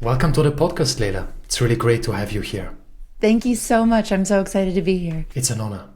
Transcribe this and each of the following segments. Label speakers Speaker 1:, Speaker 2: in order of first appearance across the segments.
Speaker 1: Welcome to the podcast, Layla. It's really great to have you here.
Speaker 2: Thank you so much. I'm so excited to be here.
Speaker 1: It's an honor.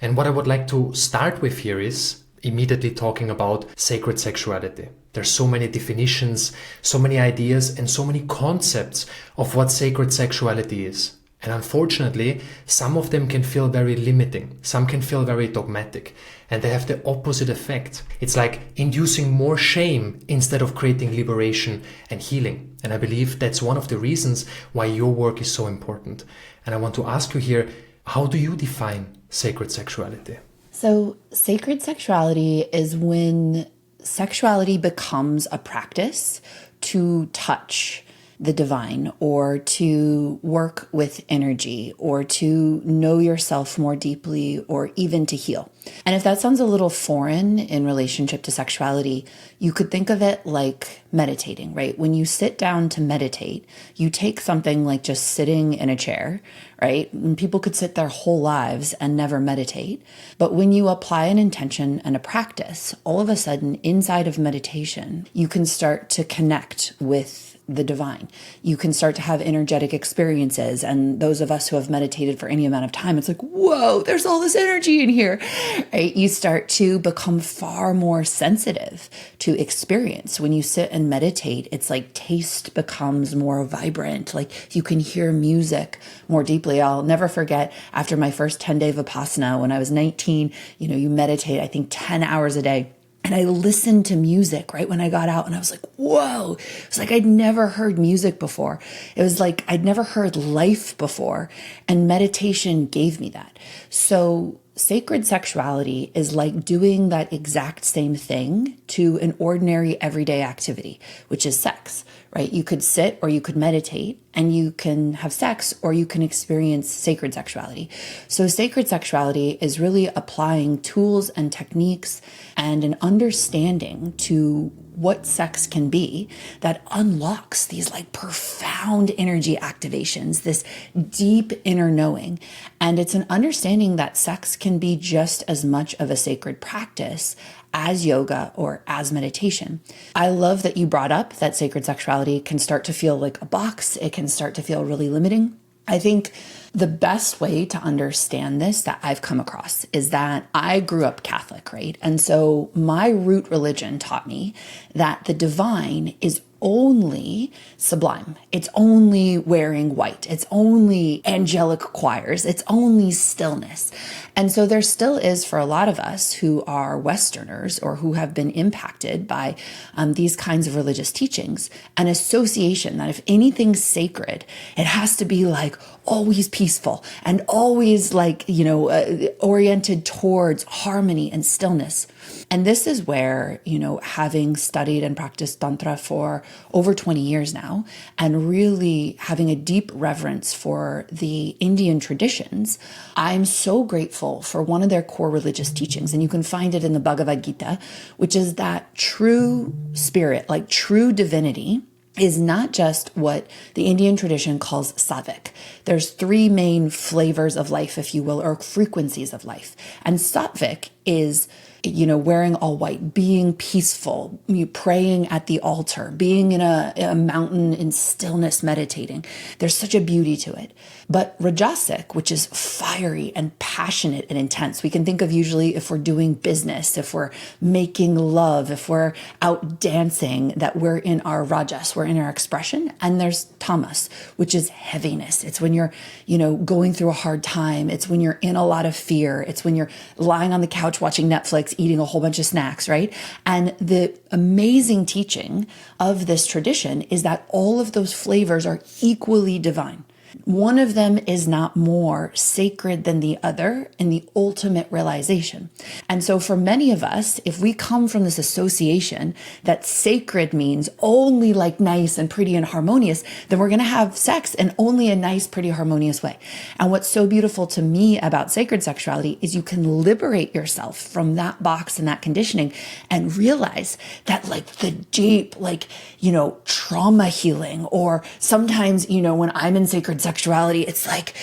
Speaker 1: And what I would like to start with here is immediately talking about sacred sexuality. There's so many definitions, so many ideas, and so many concepts of what sacred sexuality is. And unfortunately, some of them can feel very limiting. Some can feel very dogmatic. And they have the opposite effect. It's like inducing more shame instead of creating liberation and healing. And I believe that's one of the reasons why your work is so important. And I want to ask you here, how do you define sacred sexuality?
Speaker 2: So, sacred sexuality is when sexuality becomes a practice to touch the divine, or to work with energy, or to know yourself more deeply, or even to heal. And if that sounds a little foreign in relationship to sexuality, you could think of it like meditating, right? When you sit down to meditate, you take something like just sitting in a chair, right? And people could sit their whole lives and never meditate. But when you apply an intention and a practice, all of a sudden inside of meditation, you can start to connect with the divine. You can start to have energetic experiences. And those of us who have meditated for any amount of time, it's like, whoa, there's all this energy in here, right? You start to become far more sensitive to experience. When you sit and meditate, it's like taste becomes more vibrant. Like you can hear music more deeply. I'll never forget after my first 10-day Vipassana, when I was 19, you meditate, I think 10 hours a day. And I listened to music right when I got out, and I was like, whoa, it's like I'd never heard music before. It was like I'd never heard life before, and meditation gave me that. So sacred sexuality is like doing that exact same thing to an ordinary everyday activity, which is sex, right? You could sit or you could meditate, and you can have sex or you can experience sacred sexuality. So sacred sexuality is really applying tools and techniques and an understanding to what sex can be that unlocks these like profound energy activations, this deep inner knowing. And it's an understanding that sex can be just as much of a sacred practice as yoga or as meditation. I love that you brought up that sacred sexuality can start to feel like a box. It can start to feel really limiting. I think the best way to understand this that I've come across is that I grew up Catholic, right? And so my root religion taught me that the divine is only sublime. It's only wearing white. It's only angelic choirs. It's only stillness. And so there still is, for a lot of us who are Westerners or who have been impacted by these kinds of religious teachings, an association that if anything's sacred, it has to be like always peaceful and always like, oriented towards harmony and stillness. And this is where, having studied and practiced tantra for over 20 years now, and really having a deep reverence for the Indian traditions, I'm so grateful for one of their core religious teachings. And you can find it in the Bhagavad Gita, which is that true spirit, like true divinity, is not just what the Indian tradition calls sattvic. There's three main flavors of life, if you will, or frequencies of life. And sattvic is wearing all white, being peaceful, praying at the altar, being in a mountain in stillness, meditating. There's such a beauty to it. But rajasic, which is fiery and passionate and intense, we can think of usually if we're doing business, if we're making love, if we're out dancing, that we're in our rajas, we're in our expression. And there's tamas, which is heaviness. It's when you're, going through a hard time. It's when you're in a lot of fear. It's when you're lying on the couch watching Netflix, eating a whole bunch of snacks, right? And the amazing teaching of this tradition is that all of those flavors are equally divine. One of them is not more sacred than the other in the ultimate realization. And so for many of us, if we come from this association that sacred means only like nice and pretty and harmonious, then we're going to have sex in only a nice, pretty, harmonious way. And what's so beautiful to me about sacred sexuality is you can liberate yourself from that box and that conditioning and realize that like the deep, trauma healing, or sometimes, when I'm in sacred sexuality, it's like,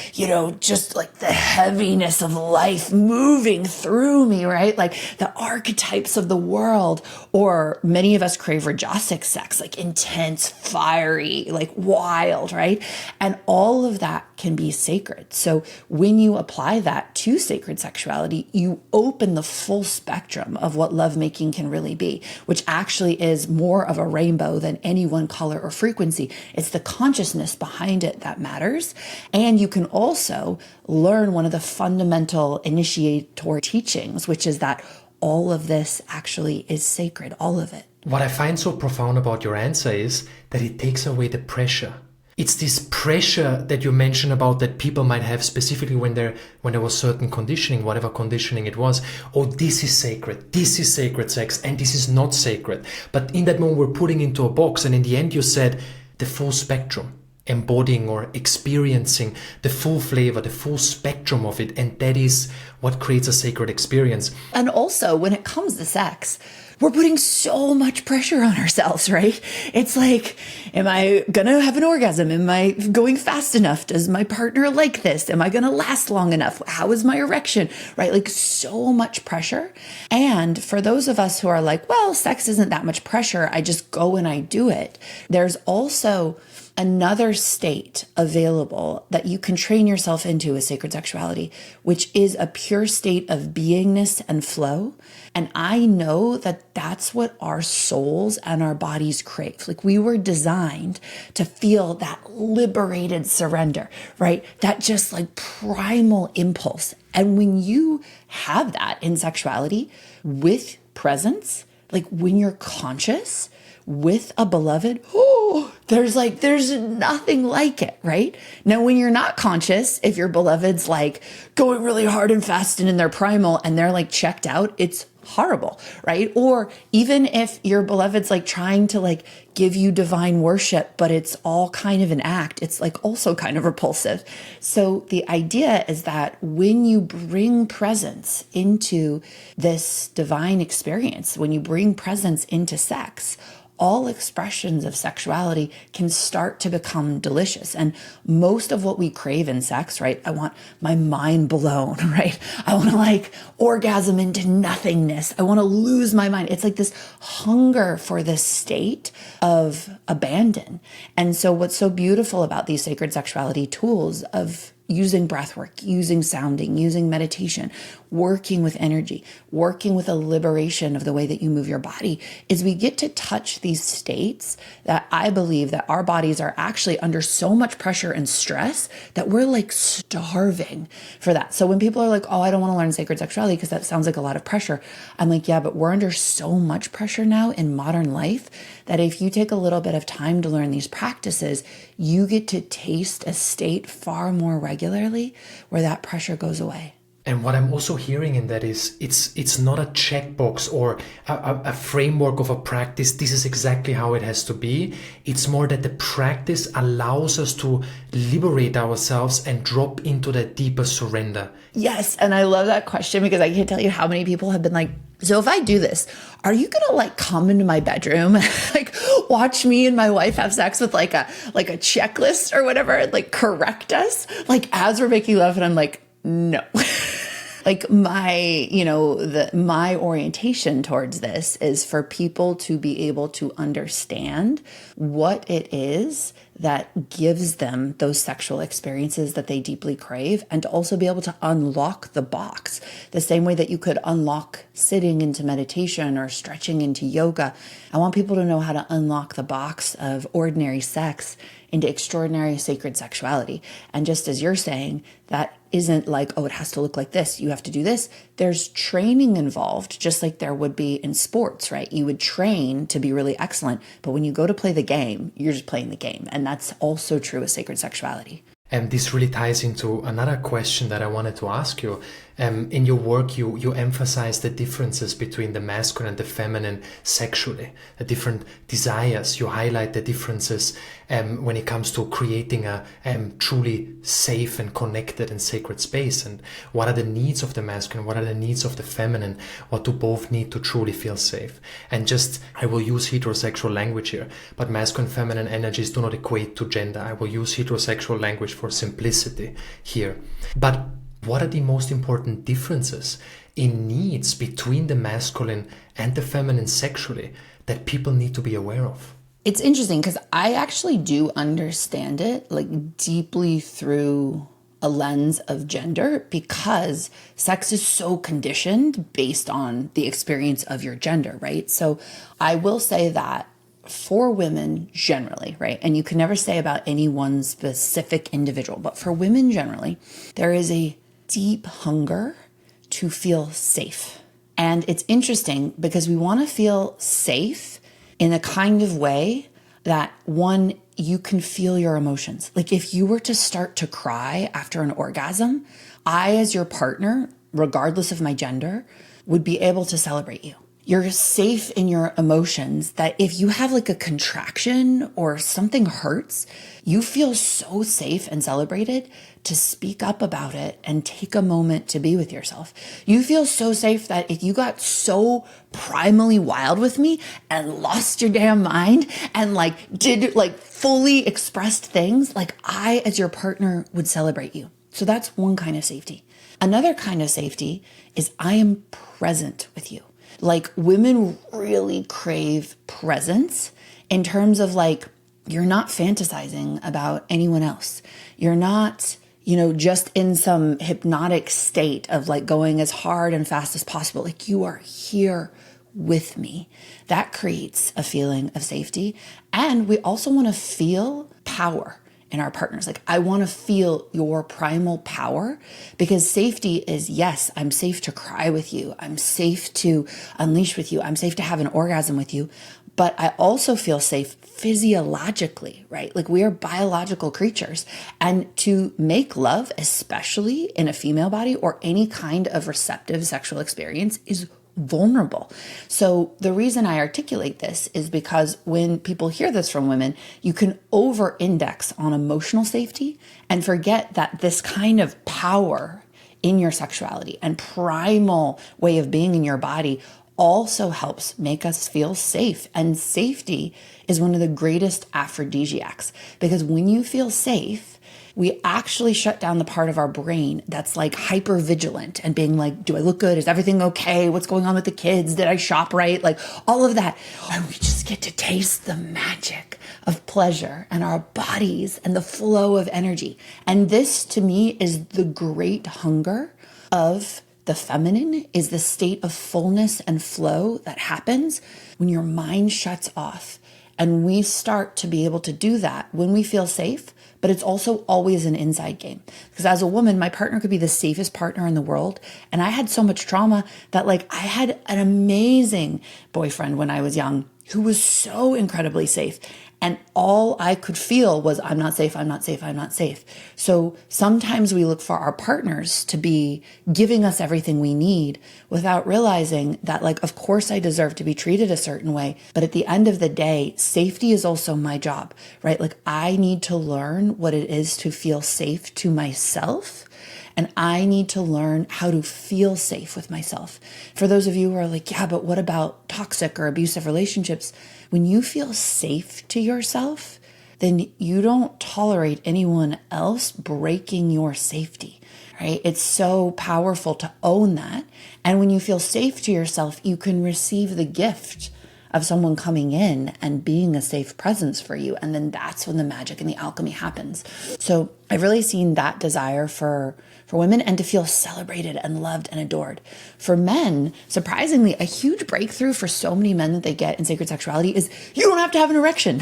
Speaker 2: just like the heaviness of life moving through me, right? Like the archetypes of the world. Or many of us crave rajasic sex, like intense, fiery, like wild, right? And all of that can be sacred. So when you apply that to sacred sexuality, you open the full spectrum of what lovemaking can really be, which actually is more of a rainbow than any one color or frequency. It's the consciousness behind it that matters. And you can also learn one of the fundamental initiator teachings, which is that all of this actually is sacred, all of it.
Speaker 1: What I find so profound about your answer is that it takes away the pressure. It's this pressure that you mentioned about that people might have specifically when there was certain conditioning, whatever conditioning it was. Oh, this is sacred sex, and this is not sacred. But in that moment, we're putting into a box, and in the end, you said the full spectrum, embodying or experiencing the full flavor, the full spectrum of it, and that is what creates a sacred experience.
Speaker 2: And also, when it comes to sex, we're putting so much pressure on ourselves, right? It's like, am I gonna have an orgasm? Am I going fast enough? Does my partner like this? Am I gonna last long enough? How is my erection, right? Like so much pressure. And for those of us who are like, well, sex isn't that much pressure, I just go and I do it. There's also another state available that you can train yourself into with sacred sexuality, which is a pure state of beingness and flow. And I know that that's what our souls and our bodies crave. Like we were designed to feel that liberated surrender, right? That just like primal impulse. And when you have that in sexuality with presence, like when you're conscious with a beloved, there's nothing like it, right? Now, when you're not conscious, if your beloved's like going really hard and fast and in their primal and they're like checked out, it's horrible, right? Or even if your beloved's like trying to like give you divine worship, but it's all kind of an act, it's like also kind of repulsive. So the idea is that when you bring presence into this divine experience, when you bring presence into sex, all expressions of sexuality can start to become delicious. And most of what we crave in sex, right? I want my mind blown, right? I want to like orgasm into nothingness. I want to lose my mind. It's like this hunger for this state of abandon. And so what's so beautiful about these sacred sexuality tools of using breathwork, using sounding, using meditation, working with energy, working with a liberation of the way that you move your body, is we get to touch these states that I believe that our bodies are actually under so much pressure and stress that we're like starving for that. So when people are like, oh, I don't want to learn sacred sexuality because that sounds like a lot of pressure, I'm like, yeah, but we're under so much pressure now in modern life that if you take a little bit of time to learn these practices, you get to taste a state far more regularly where that pressure goes away.
Speaker 1: And what I'm also hearing in that is it's not a checkbox or a framework of a practice. This is exactly how it has to be. It's more that the practice allows us to liberate ourselves and drop into that deeper surrender.
Speaker 2: Yes. And I love that question because I can't tell you how many people have been like, so if I do this, are you going to like come into my bedroom, like watch me and my wife have sex with like a checklist or whatever, and like correct us like as we're making love? And I'm like, no. Like my orientation towards this is for people to be able to understand what it is that gives them those sexual experiences that they deeply crave, and to also be able to unlock the box the same way that you could unlock sitting into meditation or stretching into yoga. I want people to know how to unlock the box of ordinary sex into extraordinary sacred sexuality. And just as you're saying, that isn't like, oh, it has to look like this, you have to do this. There's training involved, just like there would be in sports, right? You would train to be really excellent, but when you go to play the game, you're just playing the game. And that's also true with sacred sexuality.
Speaker 1: And this really ties into another question that I wanted to ask you. In your work, you emphasize the differences between the masculine and the feminine sexually, the different desires. You highlight the differences when it comes to creating a truly safe and connected and sacred space. And what are the needs of the masculine? What are the needs of the feminine? What do both need to truly feel safe? And just, I will use heterosexual language here, but masculine and feminine energies do not equate to gender. I will use heterosexual language for simplicity here. But what are the most important differences in needs between the masculine and the feminine sexually that people need to be aware of?
Speaker 2: It's interesting because I actually do understand it like deeply through a lens of gender, because sex is so conditioned based on the experience of your gender, right? So I will say that for women generally, right? And you can never say about any one specific individual, but for women generally, there is a deep hunger to feel safe. And it's interesting because we want to feel safe in a kind of way that, one, you can feel your emotions. Like if you were to start to cry after an orgasm, I, as your partner, regardless of my gender, would be able to celebrate you. You're safe in your emotions, that if you have like a contraction or something hurts, you feel so safe and celebrated to speak up about it and take a moment to be with yourself. You feel so safe that if you got so primally wild with me and lost your damn mind and like did like fully expressed things, like I, as your partner, would celebrate you. So that's one kind of safety. Another kind of safety is I am present with you. Like women really crave presence in terms of like, you're not fantasizing about anyone else. You're not, just in some hypnotic state of like going as hard and fast as possible. Like you are here with me. That creates a feeling of safety. And we also want to feel power in our partners. Like I want to feel your primal power, because safety is, yes, I'm safe to cry with you. I'm safe to unleash with you. I'm safe to have an orgasm with you. But I also feel safe physiologically, right? Like we are biological creatures, and to make love, especially in a female body or any kind of receptive sexual experience, is vulnerable. So the reason I articulate this is because when people hear this from women, you can over-index on emotional safety and forget that this kind of power in your sexuality and primal way of being in your body also helps make us feel safe. And safety is one of the greatest aphrodisiacs, because when you feel safe, we actually shut down the part of our brain that's like hyper vigilant and being like, do I look good? Is everything okay? What's going on with the kids? Did I shop right? Like all of that. And we just get to taste the magic of pleasure and our bodies and the flow of energy. And this to me is the great hunger of the feminine, is the state of fullness and flow that happens when your mind shuts off. And we start to be able to do that when we feel safe, but it's also always an inside game. Because as a woman, my partner could be the safest partner in the world. And I had so much trauma that like I had an amazing boyfriend when I was young who was so incredibly safe. And all I could feel was, I'm not safe, I'm not safe, I'm not safe. So sometimes we look for our partners to be giving us everything we need without realizing that, like, of course I deserve to be treated a certain way. But at the end of the day, safety is also my job, right? Like I need to learn what it is to feel safe to myself. And I need to learn how to feel safe with myself. For those of you who are like, yeah, but what about toxic or abusive relationships? When you feel safe to yourself, then you don't tolerate anyone else breaking your safety, right? It's so powerful to own that. And when you feel safe to yourself, you can receive the gift of someone coming in and being a safe presence for you. And then that's when the magic and the alchemy happens. So I've really seen that desire for women, and to feel celebrated and loved and adored. For men, surprisingly, a huge breakthrough for so many men that they get in sacred sexuality is you don't have to have an erection.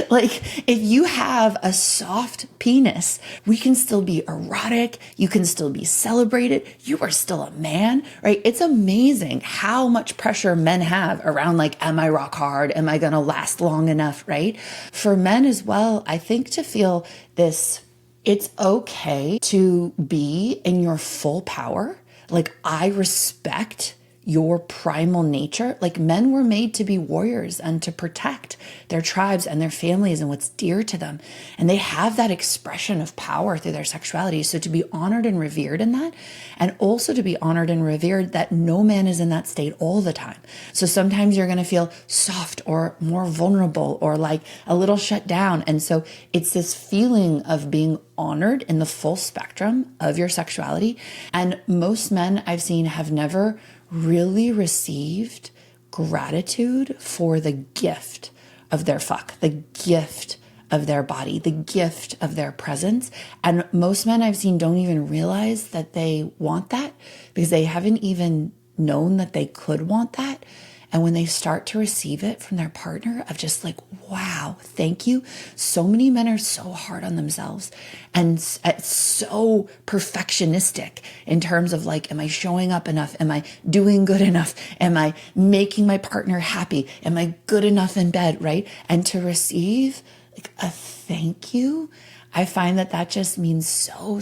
Speaker 2: Like if you have a soft penis, we can still be erotic. You can still be celebrated. You are still a man, right? It's amazing how much pressure men have around like, am I rock hard? Am I going to last long enough, right? For men as well, I think to feel this, it's okay to be in your full power. Like, I respect your primal nature. Like, men were made to be warriors and to protect their tribes and their families and what's dear to them. And they have that expression of power through their sexuality. So to be honored and revered in that, and also to be honored and revered that no man is in that state all the time. So sometimes you're going to feel soft or more vulnerable or like a little shut down. And so it's this feeling of being honored in the full spectrum of your sexuality. And most men I've seen have never really received gratitude for the gift of their fuck, the gift of their body, the gift of their presence. And most men I've seen don't even realize that they want that because they haven't even known that they could want that. And when they start to receive it from their partner of just like, wow, thank you. So many men are so hard on themselves and so perfectionistic in terms of like, am I showing up enough? Am I doing good enough? Am I making my partner happy? Am I good enough in bed? Right. And to receive like a thank you, I find that that just means so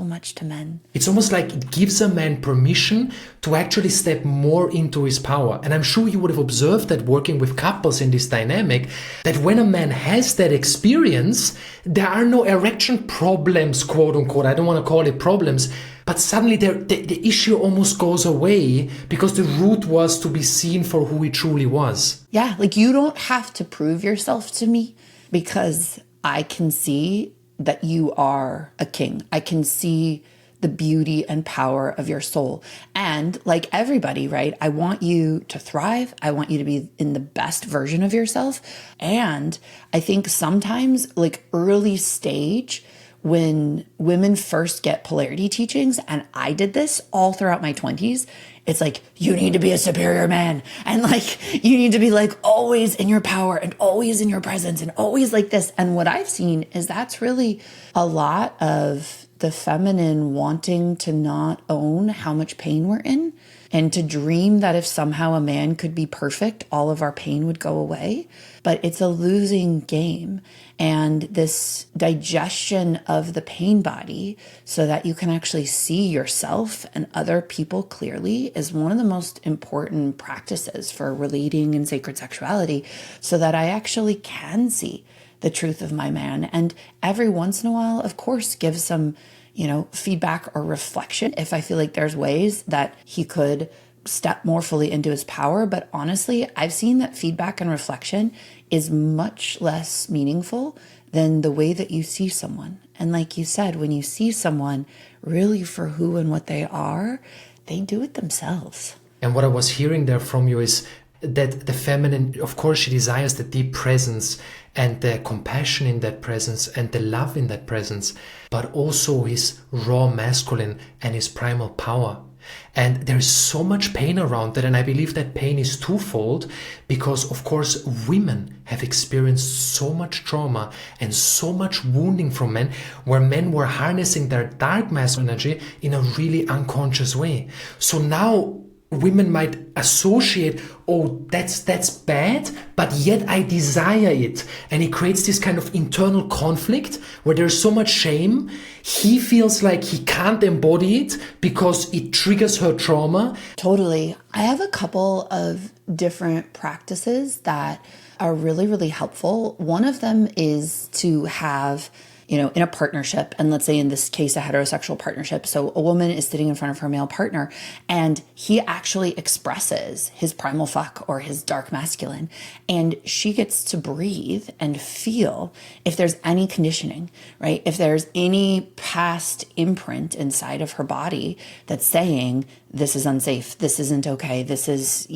Speaker 2: much to men.
Speaker 1: It's almost like it gives a man permission to actually step more into his power. And I'm sure you would have observed that working with couples in this dynamic, that when a man has that experience, there are no erection problems, quote unquote. I don't want to call it problems, but suddenly the issue almost goes away because the root was to be seen for who he truly was.
Speaker 2: Yeah, like you don't have to prove yourself to me because I can see that you are a king. I can see the beauty and power of your soul. And like everybody, right? I want you to thrive. I want you to be in the best version of yourself. And I think sometimes like early stage, when women first get polarity teachings, and I did this all throughout my 20s, it's like, you need to be a superior man. And like, you need to be like always in your power and always in your presence and always like this. And what I've seen is that's really a lot of the feminine wanting to not own how much pain we're in and to dream that if somehow a man could be perfect, all of our pain would go away. But it's a losing game. And this digestion of the pain body so that you can actually see yourself and other people clearly is one of the most important practices for relating in sacred sexuality so that I actually can see the truth of my man. And every once in a while, of course, give some, feedback or reflection if I feel like there's ways that he could step more fully into his power. But honestly, I've seen that feedback and reflection is much less meaningful than the way that you see someone. And like you said, when you see someone really for who and what they are, they do it themselves.
Speaker 1: And what I was hearing there from you is that the feminine, of course, she desires the deep presence and the compassion in that presence and the love in that presence, but also his raw masculine and his primal power. And there is so much pain around that, and I believe that pain is twofold because, of course, women have experienced so much trauma and so much wounding from men, where men were harnessing their dark masculine energy in a really unconscious way. So now women might associate, oh, that's bad, but yet I desire it. And it creates this kind of internal conflict where there's so much shame. He feels like he can't embody it because it triggers her trauma.
Speaker 2: Totally. I have a couple of different practices that are really, really helpful. One of them is to have in a partnership, and let's say in this case, a heterosexual partnership. So a woman is sitting in front of her male partner and he actually expresses his primal fuck or his dark masculine. And she gets to breathe and feel if there's any conditioning, right? If there's any past imprint inside of her body that's saying, this is unsafe, this isn't okay, this is,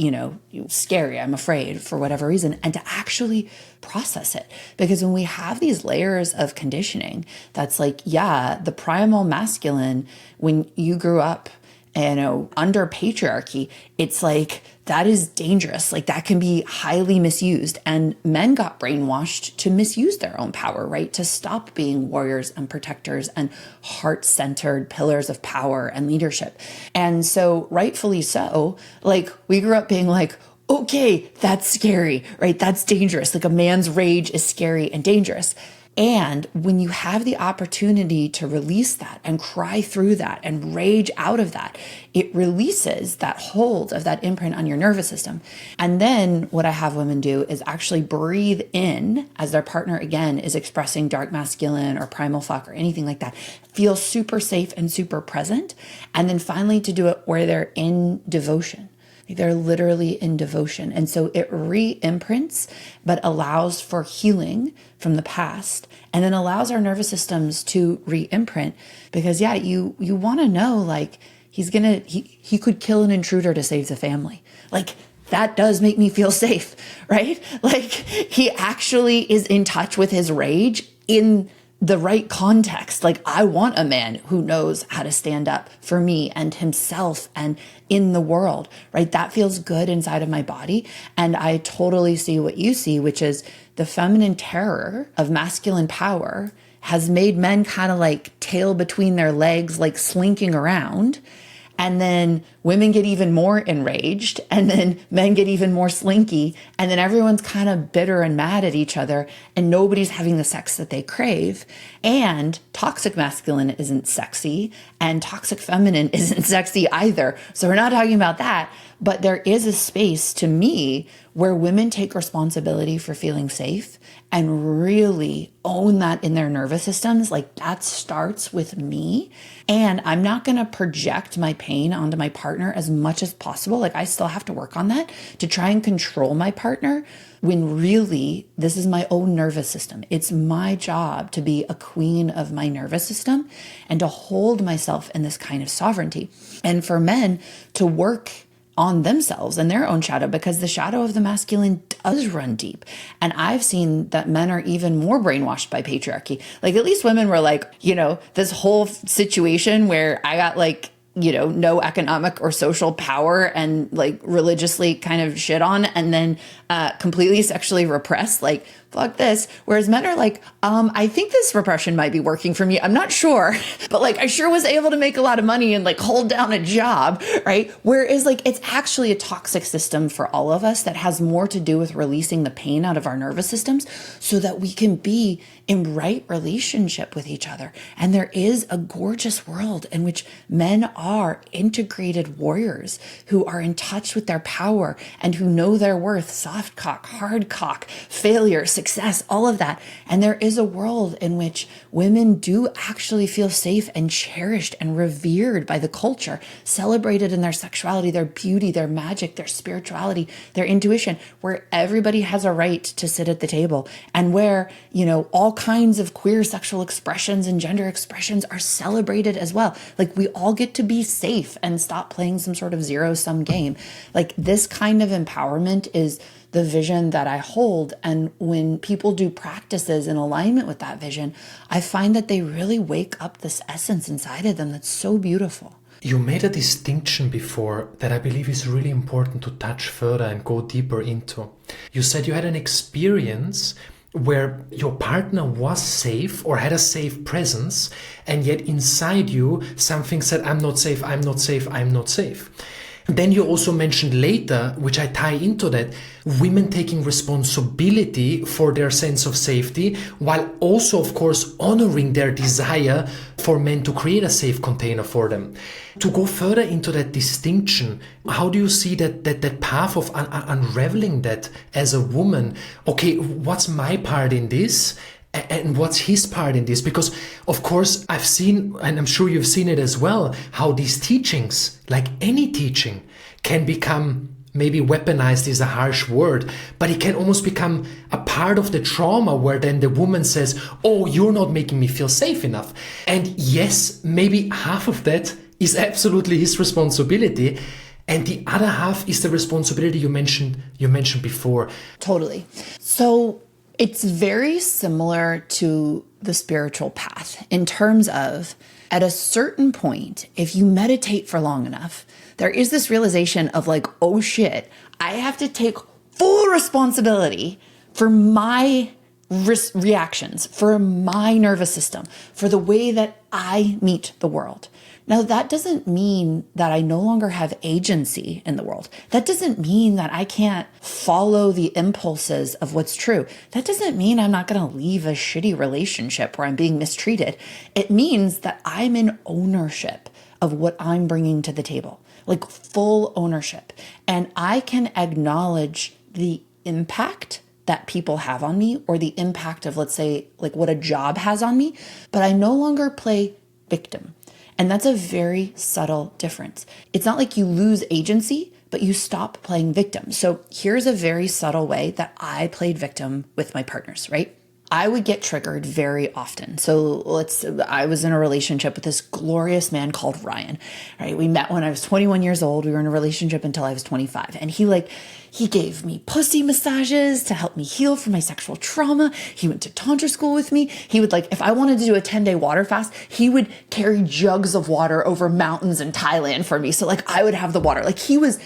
Speaker 2: scary, I'm afraid for whatever reason, and to actually process it. Because when we have these layers of conditioning, that's like, yeah, the primal masculine, when you grew up, under patriarchy, it's like, that is dangerous. Like that can be highly misused. And men got brainwashed to misuse their own power, right? To stop being warriors and protectors and heart-centered pillars of power and leadership. And so rightfully so, like we grew up being like, okay, that's scary, right? That's dangerous. Like a man's rage is scary and dangerous. And when you have the opportunity to release that and cry through that and rage out of that, it releases that hold of that imprint on your nervous system. And then what I have women do is actually breathe in as their partner, again, is expressing dark masculine or primal fuck or anything like that. Feel super safe and super present. And then finally to do it where they're in devotion. They're literally in devotion. And so it re-imprints, but allows for healing from the past, and then allows our nervous systems to re-imprint. Because yeah, you want to know, like, he could kill an intruder to save the family. Like, that does make me feel safe, right? Like, he actually is in touch with his rage in the right context. Like, I want a man who knows how to stand up for me and himself and in the world, right? That feels good inside of my body. And I totally see what you see, which is the feminine terror of masculine power has made men kind of like tail between their legs, like slinking around. And then women get even more enraged, and then men get even more slinky, and then everyone's kind of bitter and mad at each other, and nobody's having the sex that they crave. And toxic masculine isn't sexy, and toxic feminine isn't sexy either. So we're not talking about that, but there is a space, to me, where women take responsibility for feeling safe and really own that in their nervous systems. Like, that starts with me. And I'm not going to project my pain onto my partner as much as possible. Like, I still have to work on that to try and control my partner, when really this is my own nervous system. It's my job to be a queen of my nervous system and to hold myself in this kind of sovereignty. And for men to work on themselves and their own shadow, because the shadow of the masculine does run deep. And I've seen that men are even more brainwashed by patriarchy. Like, at least women were like, this whole situation where I got like, no economic or social power and like religiously kind of shit on, and then completely sexually repressed, like, fuck this. Whereas men are like, I think this repression might be working for me. I'm not sure, but like, I sure was able to make a lot of money and like hold down a job, right? Whereas like, it's actually a toxic system for all of us that has more to do with releasing the pain out of our nervous systems so that we can be in right relationship with each other. And there is a gorgeous world in which men are integrated warriors who are in touch with their power and who know their worth, soft cock, hard cock, failure, success, all of that. And there is a world in which women do actually feel safe and cherished and revered by the culture, celebrated in their sexuality, their beauty, their magic, their spirituality, their intuition, where everybody has a right to sit at the table, and where, all kinds of queer sexual expressions and gender expressions are celebrated as well. Like, we all get to be safe and stop playing some sort of zero-sum game. Like, this kind of empowerment is the vision that I hold. And when people do practices in alignment with that vision, I find that they really wake up this essence inside of them that's so beautiful.
Speaker 1: You made a distinction before that I believe is really important to touch further and go deeper into. You said you had an experience where your partner was safe or had a safe presence, and yet inside you something said, I'm not safe, I'm not safe, I'm not safe. Then you also mentioned later, which I tie into that, women taking responsibility for their sense of safety, while also, of course, honoring their desire for men to create a safe container for them. To go further into that distinction, how do you see that path of unraveling that as a woman? Okay, what's my part in this? And what's his part in this? Because, of course, I've seen, and I'm sure you've seen it as well, how these teachings, like any teaching, can become, maybe weaponized is a harsh word, but it can almost become a part of the trauma where then the woman says, oh, you're not making me feel safe enough. And yes, maybe half of that is absolutely his responsibility. And the other half is the responsibility you mentioned before.
Speaker 2: Totally. So it's very similar to the spiritual path in terms of, at a certain point, if you meditate for long enough, there is this realization of like, oh shit, I have to take full responsibility for my reactions, for my nervous system, for the way that I meet the world. Now, that doesn't mean that I no longer have agency in the world. That doesn't mean that I can't follow the impulses of what's true. That doesn't mean I'm not going to leave a shitty relationship where I'm being mistreated. It means that I'm in ownership of what I'm bringing to the table, like full ownership. And I can acknowledge the impact that people have on me, or the impact of, let's say, like what a job has on me, but I no longer play victim. And that's a very subtle difference. It's not like you lose agency, but you stop playing victim. So here's a very subtle way that I played victim with my partners, right? I would get triggered very often. So I was in a relationship with this glorious man called Ryan, right? We met when I was 21 years old. We were in a relationship until I was 25. And he gave me pussy massages to help me heal from my sexual trauma. He went to tantra school with me. He would if I wanted to do a 10-day water fast, he would carry jugs of water over mountains in Thailand for me. So I would have the water. He was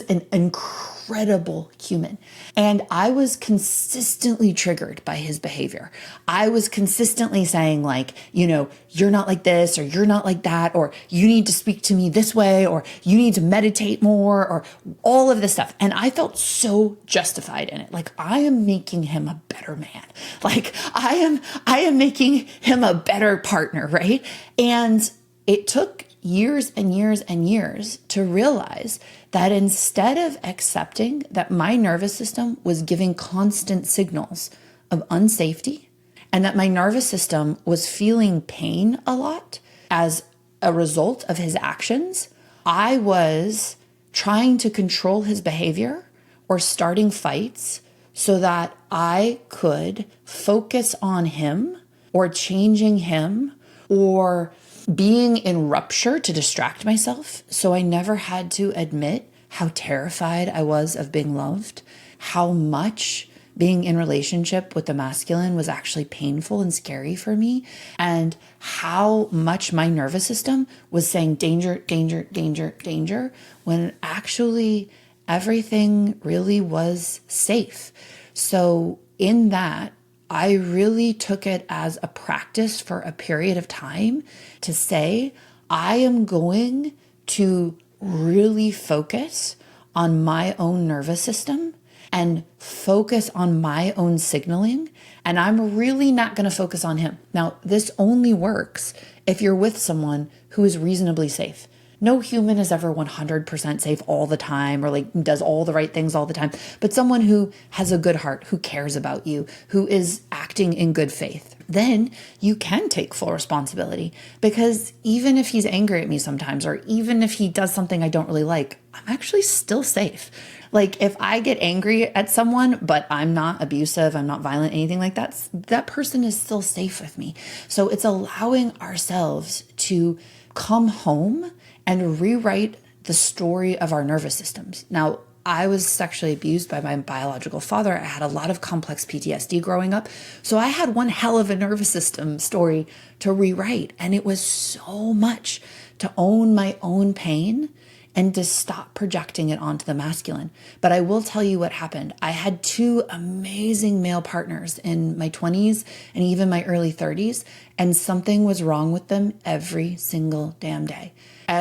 Speaker 2: an incredible human. And I was consistently triggered by his behavior. I was consistently saying you're not like this, or you're not like that, or you need to speak to me this way, or you need to meditate more, or all of this stuff. And I felt so justified in it. I am making him a better man. I am making him a better partner, right? And it took years and years and years to realize that instead of accepting that my nervous system was giving constant signals of unsafety, and that my nervous system was feeling pain a lot as a result of his actions, I was trying to control his behavior or starting fights so that I could focus on him or changing him or being in rupture to distract myself. So I never had to admit how terrified I was of being loved, how much being in relationship with the masculine was actually painful and scary for me, and how much my nervous system was saying danger, danger, danger, danger, when actually everything really was safe. So in that, I really took it as a practice for a period of time to say, I am going to really focus on my own nervous system and focus on my own signaling. And I'm really not going to focus on him. Now, this only works if you're with someone who is reasonably safe. No human is ever 100% safe all the time or does all the right things all the time, but someone who has a good heart, who cares about you, who is acting in good faith. Then you can take full responsibility, because even if he's angry at me sometimes, or even if he does something I don't really like, I'm actually still safe. If I get angry at someone, but I'm not abusive, I'm not violent, anything like that, that person is still safe with me. So it's allowing ourselves to come home and rewrite the story of our nervous systems. Now, I was sexually abused by my biological father. I had a lot of complex PTSD growing up. So I had one hell of a nervous system story to rewrite. And it was so much to own my own pain and to stop projecting it onto the masculine. But I will tell you what happened. I had two amazing male partners in my 20s and even my early 30s, and something was wrong with them every single damn day.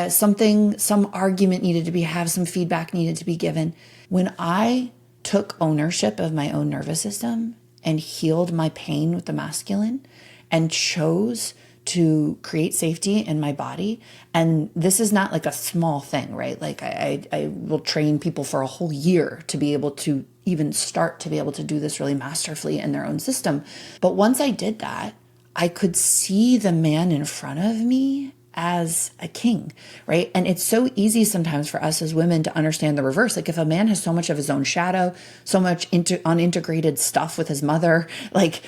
Speaker 2: Some argument needed to have some feedback needed to be given. When I took ownership of my own nervous system and healed my pain with the masculine and chose to create safety in my body, and this is not a small thing, right? I will train people for a whole year to be able to even start to be able to do this really masterfully in their own system. But once I did that, I could see the man in front of me as a king, right? And it's so easy sometimes for us as women to understand the reverse. If a man has so much of his own shadow, so much unintegrated stuff with his mother,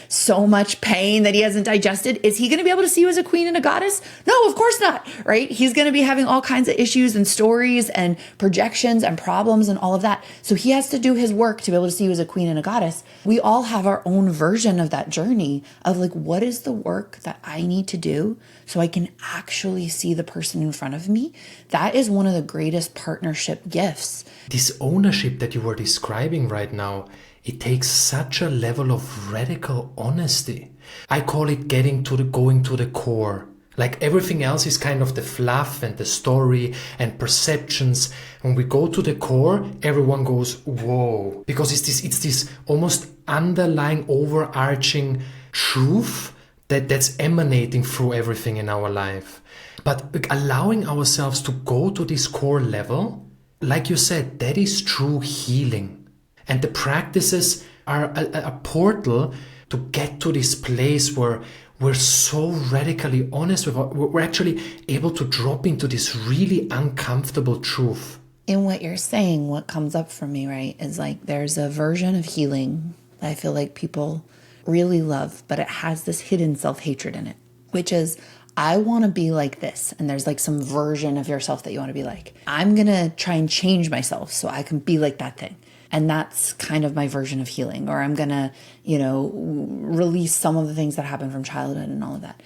Speaker 2: so much pain that he hasn't digested, is he going to be able to see you as a queen and a goddess? No, of course not, right? He's going to be having all kinds of issues and stories and projections and problems and all of that. So he has to do his work to be able to see you as a queen and a goddess. We all have our own version of that journey of what is the work that I need to do so I can actually see the person in front of me. That is one of the greatest partnership gifts.
Speaker 1: This ownership that you were describing right now it takes such a level of radical honesty. I call it going to the core. Like everything else is kind of the fluff and the story and perceptions. When we go to the core, everyone goes, whoa. Because it's this almost underlying, overarching truth that's emanating through everything in our life. But allowing ourselves to go to this core level, like you said, that is true healing. And the practices are a portal to get to this place where we're so radically honest with we're actually able to drop into this really uncomfortable truth.
Speaker 2: In what you're saying, what comes up for me, right, is like there's a version of healing that I feel like people really love, but it has this hidden self-hatred in it, which is, I want to be like this. And there's like some version of yourself that you want to be like. I'm going to try and change myself so I can be like that thing. And that's kind of my version of healing. Or I'm going to, release some of the things that happened from childhood and all of that.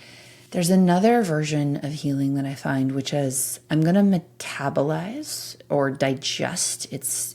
Speaker 2: There's another version of healing that I find, which is I'm going to metabolize or digest. It's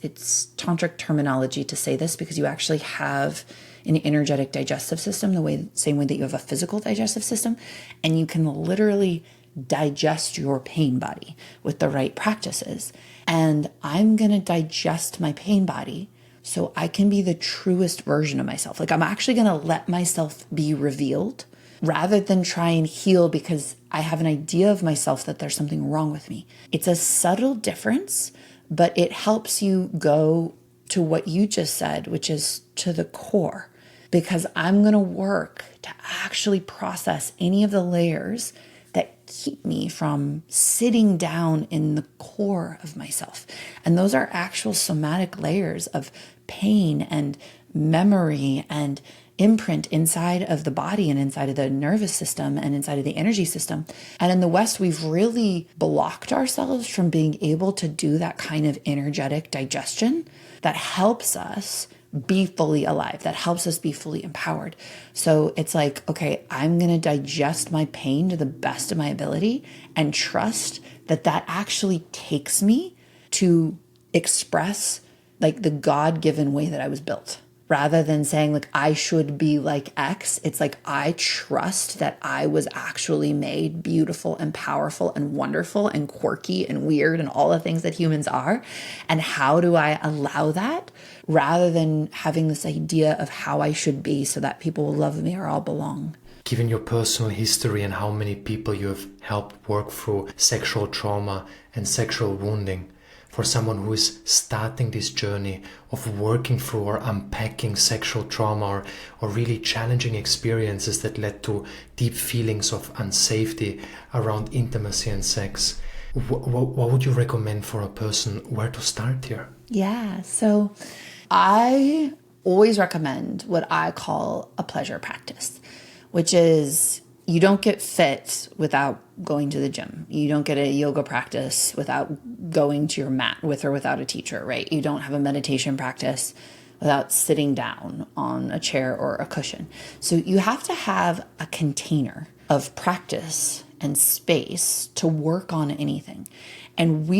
Speaker 2: tantric terminology to say this because you actually have an energetic digestive system, same way that you have a physical digestive system. And you can literally digest your pain body with the right practices. And I'm going to digest my pain body so I can be the truest version of myself. Like I'm actually going to let myself be revealed rather than try and heal because I have an idea of myself that there's something wrong with me. It's a subtle difference, but it helps you go to what you just said, which is to the core, because I'm going to work to actually process any of the layers that keep me from sitting down in the core of myself. And those are actual somatic layers of pain and memory and imprint inside of the body and inside of the nervous system and inside of the energy system. And in the West, we've really blocked ourselves from being able to do that kind of energetic digestion that helps us be fully alive, that helps us be fully empowered. So it's like, okay, I'm going to digest my pain to the best of my ability and trust that that actually takes me to express like the God-given way that I was built. Rather than saying like, I should be like X, it's like, I trust that I was actually made beautiful and powerful and wonderful and quirky and weird and all the things that humans are. And how do I allow that rather than having this idea of how I should be so that people will love me or I'll belong?
Speaker 1: Given your personal history and how many people you have helped work through sexual trauma and sexual wounding, for someone who is starting this journey of working through or unpacking sexual trauma or really challenging experiences that led to deep feelings of unsafety around intimacy and sex, what would you recommend for a person where to start here?
Speaker 2: Yeah, so I always recommend what I call a pleasure practice, which is you don't get fit without going to the gym. You don't get a yoga practice without going to your mat with or without a teacher, right? You don't have a meditation practice without sitting down on a chair or a cushion. So you have to have a container of practice and space to work on anything. And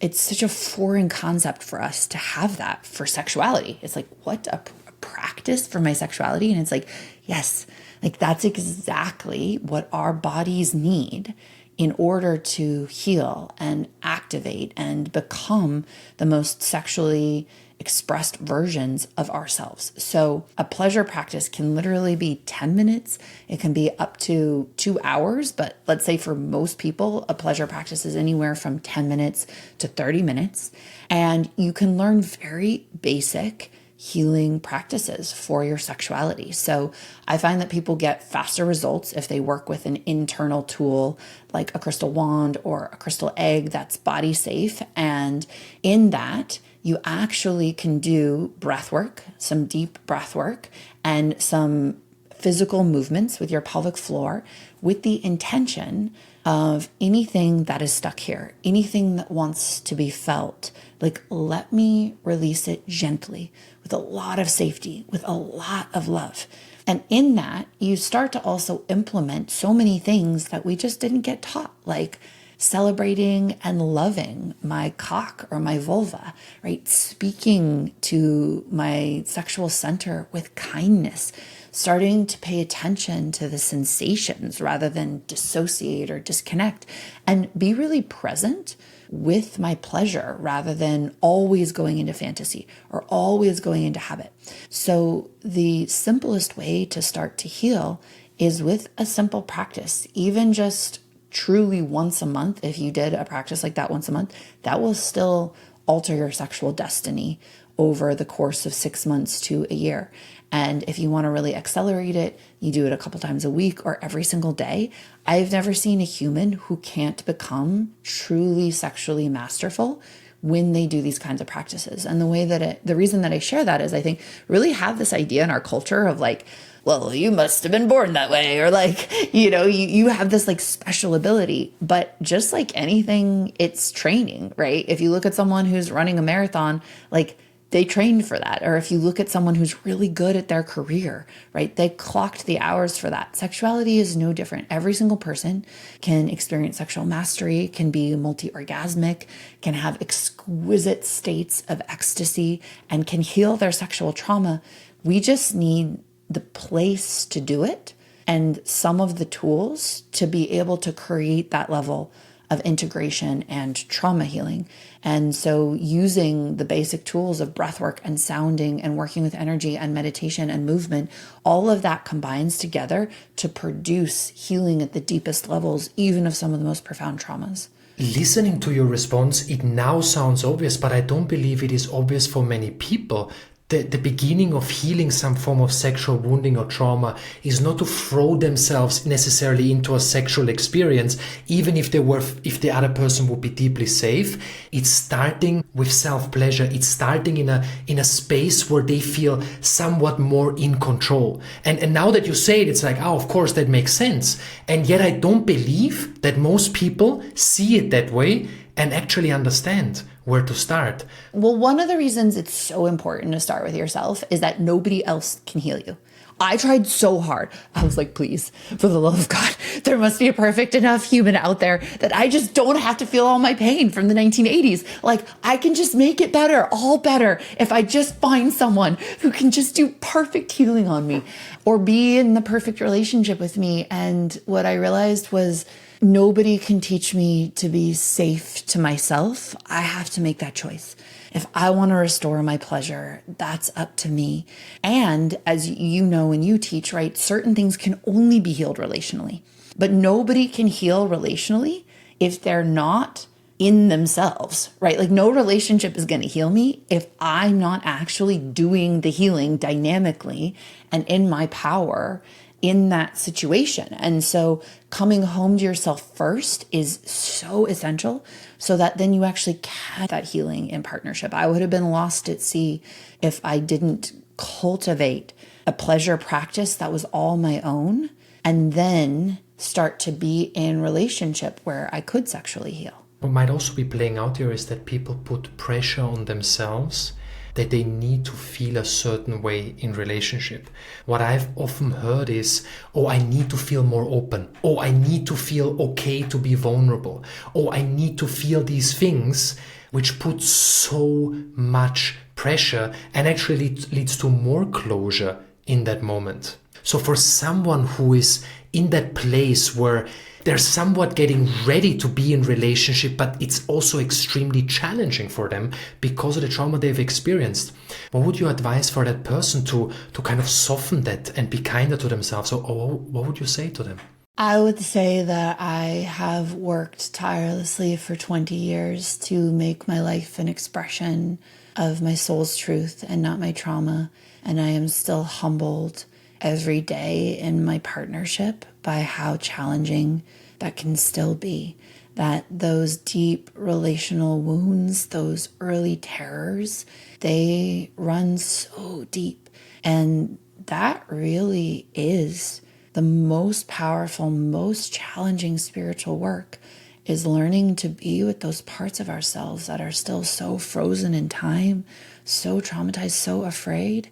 Speaker 2: it's such a foreign concept for us to have that for sexuality. It's like, what, a practice for my sexuality? And it's like, yes, like that's exactly what our bodies need in order to heal and activate and become the most sexually expressed versions of ourselves. So a pleasure practice can literally be 10 minutes. It can be up to 2 hours, but let's say for most people, a pleasure practice is anywhere from 10 minutes to 30 minutes. And you can learn very basic healing practices for your sexuality. So I find that people get faster results if they work with an internal tool like a crystal wand or a crystal egg that's body safe. And in that, you actually can do breath work, some deep breath work, and some physical movements with your pelvic floor with the intention of anything that is stuck here, anything that wants to be felt. Like, let me release it gently with a lot of safety, with a lot of love. And in that, you start to also implement so many things that we just didn't get taught, like celebrating and loving my cock or my vulva, right? Speaking to my sexual center with kindness, starting to pay attention to the sensations rather than dissociate or disconnect, and be really present with my pleasure rather than always going into fantasy or always going into habit. So the simplest way to start to heal is with a simple practice, even just truly once a month. If you did a practice like that once a month, that will still alter your sexual destiny over the course of 6 months to a year. And if you want to really accelerate it, you do it a couple times a week or every single day. I've never seen a human who can't become truly sexually masterful when they do these kinds of practices. And the reason that I share that is I think really have this idea in our culture of like, well, you must have been born that way, or like, you have this like special ability. But just like anything, it's training, right? If you look at someone who's running a marathon, like they trained for that. Or if you look at someone who's really good at their career, right? They clocked the hours for that. Sexuality is no different. Every single person can experience sexual mastery, can be multi-orgasmic, can have exquisite states of ecstasy, and can heal their sexual trauma. We just need the place to do it and some of the tools to be able to create that level of integration and trauma healing. And so using the basic tools of breathwork and sounding and working with energy and meditation and movement, all of that combines together to produce healing at the deepest levels, even of some of the most profound traumas.
Speaker 1: Listening to your response, it now sounds obvious, but I don't believe it is obvious for many people. The beginning of healing some form of sexual wounding or trauma is not to throw themselves necessarily into a sexual experience, even if the other person would be deeply safe. It's starting with self-pleasure. It's starting in a space where they feel somewhat more in control. And now that you say it, it's like, oh, of course, that makes sense. And yet I don't believe that most people see it that way and actually understand where to start.
Speaker 2: Well, one of the reasons it's so important to start with yourself is that nobody else can heal you. I tried so hard. I was like, please, for the love of God, there must be a perfect enough human out there that I just don't have to feel all my pain from the 1980s. Like, I can just make it better, all better, if I just find someone who can just do perfect healing on me or be in the perfect relationship with me. And what I realized was, nobody can teach me to be safe to myself. I have to make that choice. If I want to restore my pleasure, that's up to me. And as you know, when you teach, right, certain things can only be healed relationally, but nobody can heal relationally if they're not in themselves, right? Like no relationship is going to heal me if I'm not actually doing the healing dynamically and in my power in that situation. And so coming home to yourself first is so essential so that then you actually can that healing in partnership. I would have been lost at sea if I didn't cultivate a pleasure practice that was all my own and then start to be in relationship where I could sexually heal.
Speaker 1: What might also be playing out here is that people put pressure on themselves that they need to feel a certain way in relationship. What I've often heard is, oh, I need to feel more open. Oh, I need to feel okay to be vulnerable. Oh, I need to feel these things, which put so much pressure and actually leads to more closure in that moment. So for someone who is in that place where they're somewhat getting ready to be in relationship, but it's also extremely challenging for them because of the trauma they've experienced, what would you advise for that person to kind of soften that and be kinder to themselves? Or what would you say to them?
Speaker 2: I would say that I have worked tirelessly for 20 years to make my life an expression of my soul's truth and not my trauma. And I am still humbled every day in my partnership by how challenging that can still be. That those deep relational wounds, those early terrors, they run so deep. And that really is the most powerful, most challenging spiritual work, is learning to be with those parts of ourselves that are still so frozen in time, so traumatized, so afraid,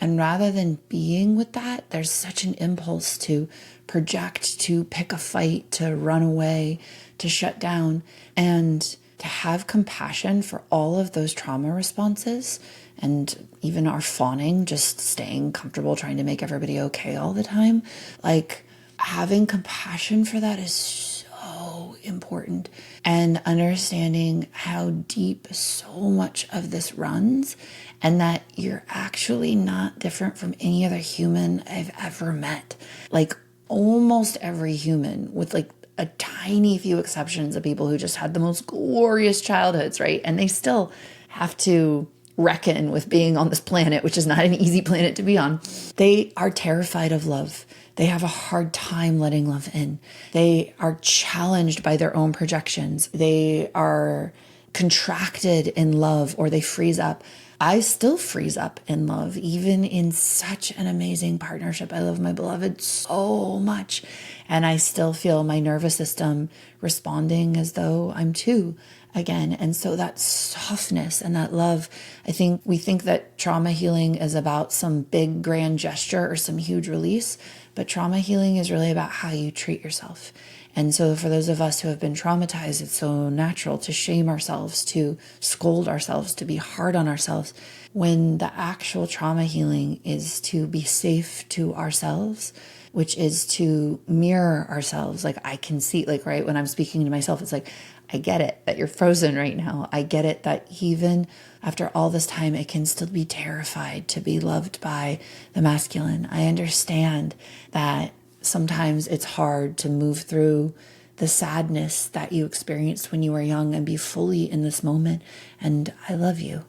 Speaker 2: And rather than being with that, there's such an impulse to project, to pick a fight, to run away, to shut down, and to have compassion for all of those trauma responses and even our fawning, just staying comfortable, trying to make everybody okay all the time. Like, having compassion for that is so important, and understanding how deep so much of this runs, and that you're actually not different from any other human I've ever met. Like, almost every human, with like a tiny few exceptions of people who just had the most glorious childhoods, right? And they still have to reckon with being on this planet, which is not an easy planet to be on. They are terrified of love. They have a hard time letting love in. They are challenged by their own projections. They are contracted in love, or they freeze up. I still freeze up in love, even in such an amazing partnership. I love my beloved so much. And I still feel my nervous system responding as though I'm two again. And so that softness and that love, I think we think that trauma healing is about some big grand gesture or some huge release, but trauma healing is really about how you treat yourself. And so for those of us who have been traumatized, it's so natural to shame ourselves, to scold ourselves, to be hard on ourselves, when the actual trauma healing is to be safe to ourselves, which is to mirror ourselves. Like, I can see, like, right, when I'm speaking to myself, it's like, I get it that you're frozen right now. I get it that even after all this time, it can still be terrified to be loved by the masculine. I understand that sometimes it's hard to move through the sadness that you experienced when you were young and be fully in this moment. And I love you.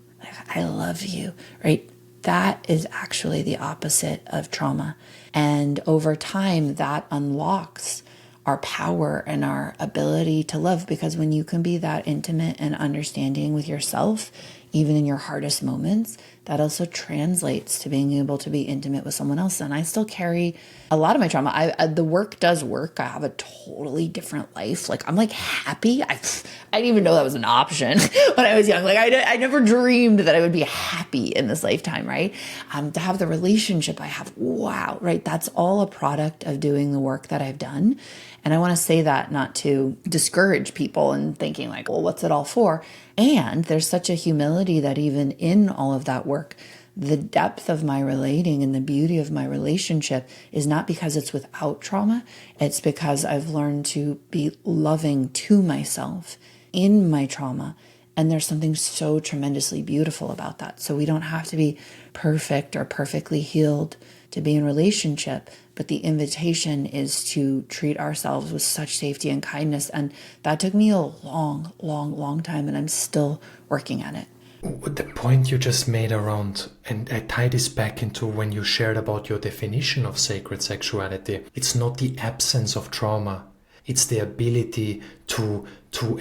Speaker 2: I love you, right? That is actually the opposite of trauma. And over time, that unlocks our power and our ability to love, because when you can be that intimate and understanding with yourself, even in your hardest moments, that also translates to being able to be intimate with someone else. And I still carry a lot of my trauma. The work does work. I have a totally different life. Like, I'm like happy. I didn't even know that was an option when I was young. Like, I never dreamed that I would be happy in this lifetime, right? To have the relationship I have, wow, right? That's all a product of doing the work that I've done. And I want to say that not to discourage people and thinking like, well, what's it all for? And there's such a humility that even in all of that work, the depth of my relating and the beauty of my relationship is not because it's without trauma. It's because I've learned to be loving to myself in my trauma. And there's something so tremendously beautiful about that. So we don't have to be perfect or perfectly healed to be in relationship, but the invitation is to treat ourselves with such safety and kindness. And that took me a long time, and I'm still working at it.
Speaker 1: The point you just made around, and I tie this back into when you shared about your definition of sacred sexuality, it's not the absence of trauma. It's the ability to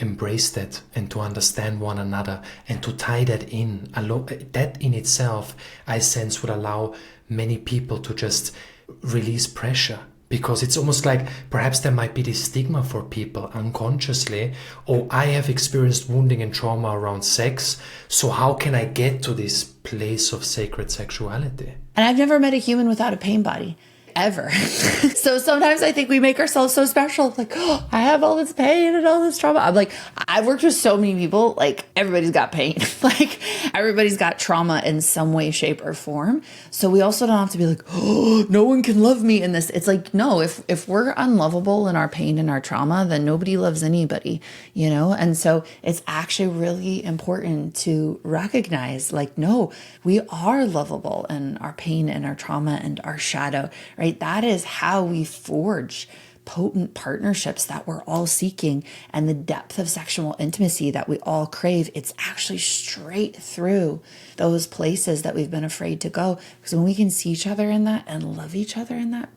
Speaker 1: embrace that and to understand one another and to tie that in. That in itself, I sense, would allow many people to just release pressure. Because it's almost like perhaps there might be this stigma for people unconsciously, oh, I have experienced wounding and trauma around sex, so how can I get to this place of sacred sexuality?
Speaker 2: And I've never met a human without a pain body. Ever. So sometimes I think we make ourselves so special. Like, oh, I have all this pain and all this trauma. I'm like, I've worked with so many people. Like, everybody's got pain. Like, everybody's got trauma in some way, shape, or form. So we also don't have to be like, oh, no one can love me in this. It's like, no, if we're unlovable in our pain and our trauma, then nobody loves anybody, you know? And so it's actually really important to recognize, like, no, we are lovable in our pain and our trauma and our shadow, right? That is how we forge potent partnerships that we're all seeking, and the depth of sexual intimacy that we all crave. It's actually straight through those places that we've been afraid to go. Because when we can see each other in that and love each other in that,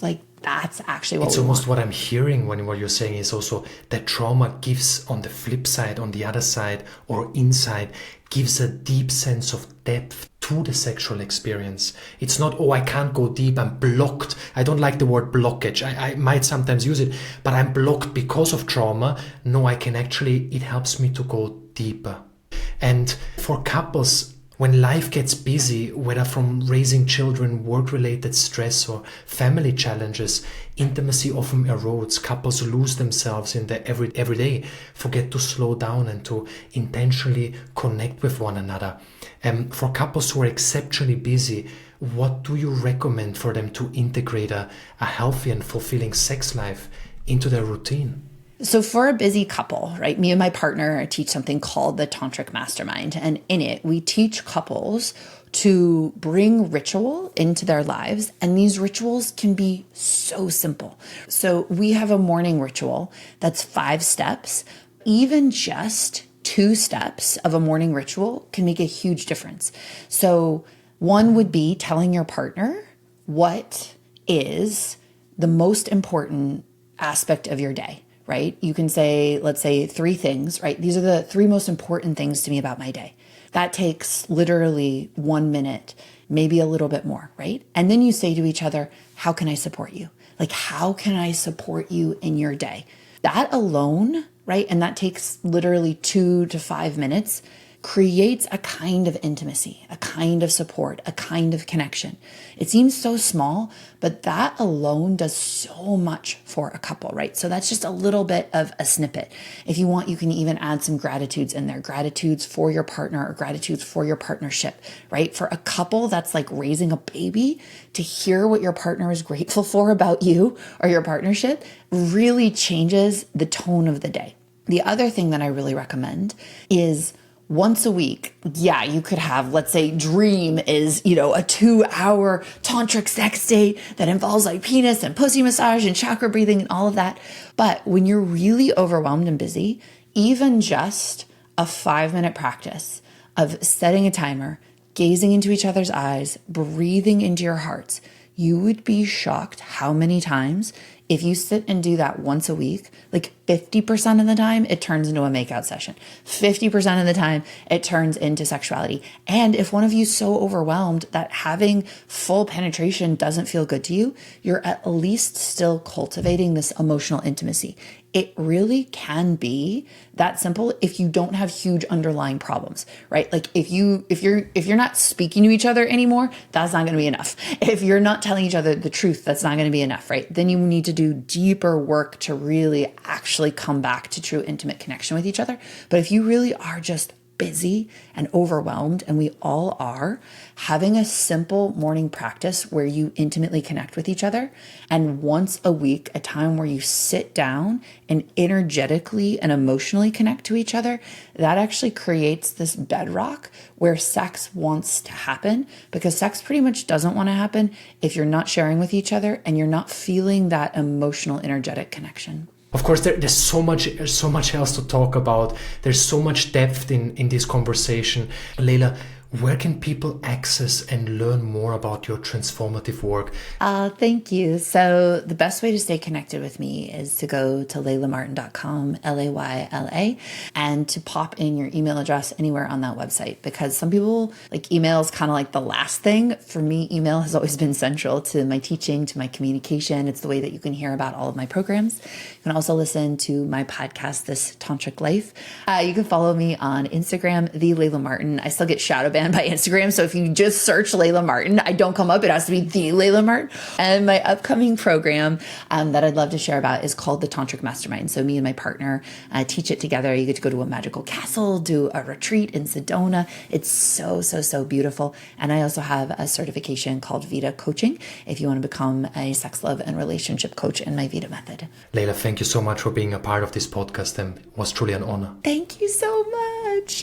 Speaker 2: like, that's actually what
Speaker 1: it's almost what I'm hearing when what you're saying is also that trauma gives, on the flip side, on the other side or inside, gives a deep sense of depth to the sexual experience. It's not, oh, I can't go deep, I'm blocked. I don't like the word blockage. I might sometimes use it, but I'm blocked because of trauma. No, I can actually, it helps me to go deeper. And for couples, When life gets busy, whether from raising children, work-related stress, or family challenges, intimacy often erodes. Couples lose themselves in the everyday, forget to slow down and to intentionally connect with one another. For couples who are exceptionally busy, what do you recommend for them to integrate a healthy and fulfilling sex life into their routine?
Speaker 2: So for a busy couple, right, me and my partner teach something called the Tantric Mastermind. And in it, we teach couples to bring ritual into their lives. And these rituals can be so simple. So we have a morning ritual that's 5 steps. Even just 2 steps of a morning ritual can make a huge difference. So one would be telling your partner what is the most important aspect of your day. Right? You can say, let's say 3 things, right? These are the 3 most important things to me about my day. That takes literally 1 minute, maybe a little bit more, right? And then you say to each other, how can I support you? Like, how can I support you in your day? That alone, right? And that takes literally 2 to 5 minutes, creates a kind of intimacy, a kind of support, a kind of connection. It seems so small, but that alone does so much for a couple, right? So that's just a little bit of a snippet. If you want, you can even add some gratitudes in there, gratitudes for your partner or gratitudes for your partnership, right? For a couple that's like raising a baby, to hear what your partner is grateful for about you or your partnership really changes the tone of the day. The other thing that I really recommend is once a week, you could have, let's say, dream is, a 2-hour tantric sex date that involves like penis and pussy massage and chakra breathing and all of that. But when you're really overwhelmed and busy, even just a 5-minute practice of setting a timer, gazing into each other's eyes, breathing into your hearts, you would be shocked how many times if you sit and do that once a week, like 50% of the time, it turns into a makeout session. 50% of the time, it turns into sexuality. And if one of you is so overwhelmed that having full penetration doesn't feel good to you, you're at least still cultivating this emotional intimacy. It really can be that simple if you don't have huge underlying problems, right? Like if you're not speaking to each other anymore, that's not going to be enough. If you're not telling each other the truth, that's not going to be enough, right? Then you need to do deeper work to really actually come back to true intimate connection with each other. But if you really are just busy and overwhelmed, and we all are, having a simple morning practice where you intimately connect with each other, and once a week, a time where you sit down and energetically and emotionally connect to each other, that actually creates this bedrock where sex wants to happen, because sex pretty much doesn't want to happen if you're not sharing with each other and you're not feeling that emotional, energetic connection.
Speaker 1: Of course, there's so much else to talk about. There's so much depth in this conversation. Layla, where can people access and learn more about your transformative work?
Speaker 2: Thank you. So the best way to stay connected with me is to go to laylamartin.com, Layla, and to pop in your email address anywhere on that website, because some people like email is kind of like the last thing. For me, email has always been central to my teaching, to my communication. It's the way that you can hear about all of my programs. You can also listen to my podcast, This Tantric Life. You can follow me on Instagram, the Layla Martin. I still get shadow banned by Instagram. So if you just search Layla Martin, I don't come up. It has to be the Layla Martin. And my upcoming program that I'd love to share about is called the Tantric Mastermind. So me and my partner teach it together. You get to go to a magical castle, do a retreat in Sedona. It's so beautiful. And I also have a certification called Vita Coaching if you want to become a sex, love, and relationship coach in my Vita method.
Speaker 1: Layla, thank you so much for being a part of this podcast, and it was truly an honor.
Speaker 2: Thank you so much.